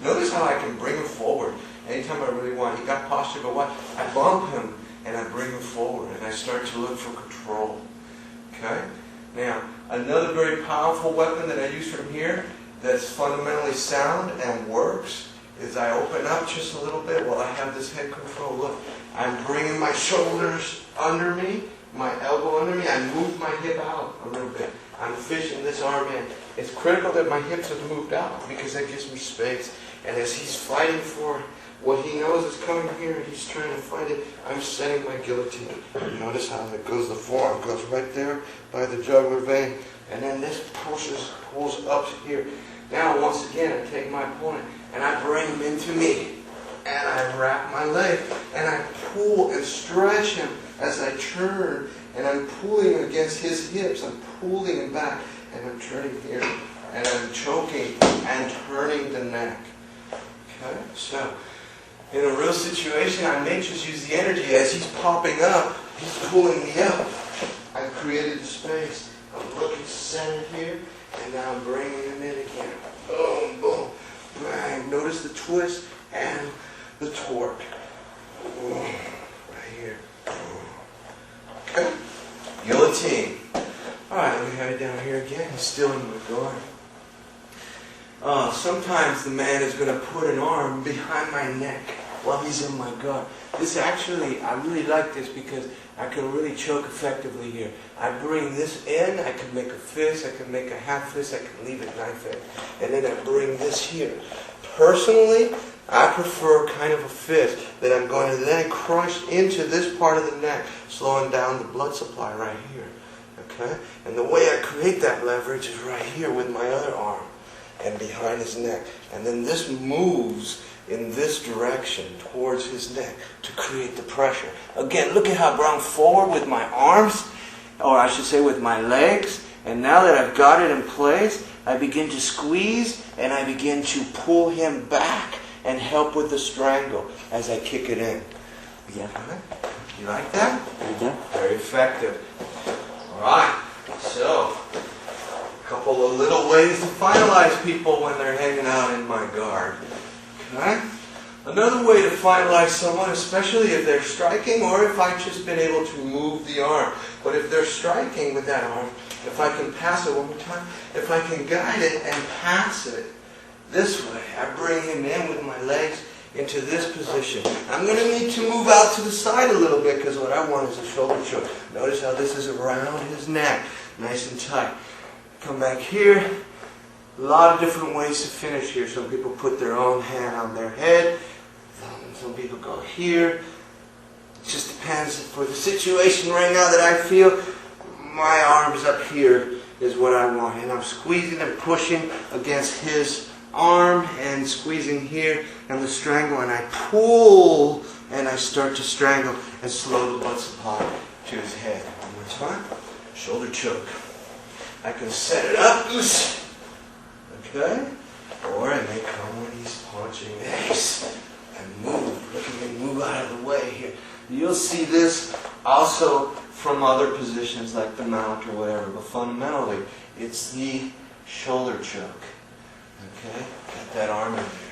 Notice how I can bring him forward anytime I really want. He got posture, but what? I bump him and I bring him forward and I start to look for control. Okay? Now, another very powerful weapon that I use from here that's fundamentally sound and works is I open up just a little bit while I have this head control. Look, I'm bringing my shoulders under me, my elbow under me. I move my hip out a little bit. I'm fishing this arm in. It's critical that my hips have moved out because that gives me space. And as he's fighting for what he knows is coming here and he's trying to fight it, I'm setting my guillotine. Notice how it goes, the forearm goes right there by the jugular vein. And then this pulls up here. Now, once again, I take my opponent and I bring him into me. And I wrap my leg and I pull and stretch him as I turn. And I'm pulling against his hips. I'm pulling him back. And I'm turning here. And I'm choking and turning the neck. Okay? So, in a real situation, I may just use the energy. As he's popping up, he's pulling me up. I've created the space. I'm looking centered here. And now I'm bringing him in again. Boom, boom, bang. Notice the twist and the torque. Boom. Right here. Boom. Okay. Guillotine. Alright, let me have it down here again. He's still in my guard. Sometimes the man is going to put an arm behind my neck while he's in my guard. This actually, I really like this because I can really choke effectively here. I bring this in, I can make a fist, I can make a half fist, I can leave it knife edge. And then I bring this here. Personally, I prefer kind of a fist that I'm going to then crush into this part of the neck, slowing down the blood supply right here. Okay? And the way I create that leverage is right here with my other arm and behind his neck. And then this moves in this direction towards his neck to create the pressure. Again, look at how I'm forward with my arms, or I should say with my legs. And now that I've got it in place, I begin to squeeze and I begin to pull him back and help with the strangle as I kick it in. Yeah. You like that? Yeah. Very effective. Alright, so a couple of little ways to finalize people when they're hanging out in my guard. Okay? Another way to finalize someone, especially if they're striking or if I've just been able to move the arm. But if they're striking with that arm, if I can pass it one more time, if I can guide it and pass it this way, I bring him in with my legs into this position. I'm going to need to move out to the side a little bit because what I want is a shoulder choke. Notice how this is around his neck, nice and tight. Come back here. A lot of different ways to finish here. Some people put their own hand on their head. Some people go here. It just depends. For the situation right now that I feel, my arms up here is what I want. And I'm squeezing and pushing against his arm and squeezing here and the strangle. And I pull and I start to strangle and slow the blood supply to his head. One more time. Shoulder choke. I can set it up. Okay? Or I may come when he's punching this and move. Look at me move out of the way here. You'll see this also from other positions like the mount or whatever, but fundamentally it's the shoulder choke. Okay? Get that arm in there.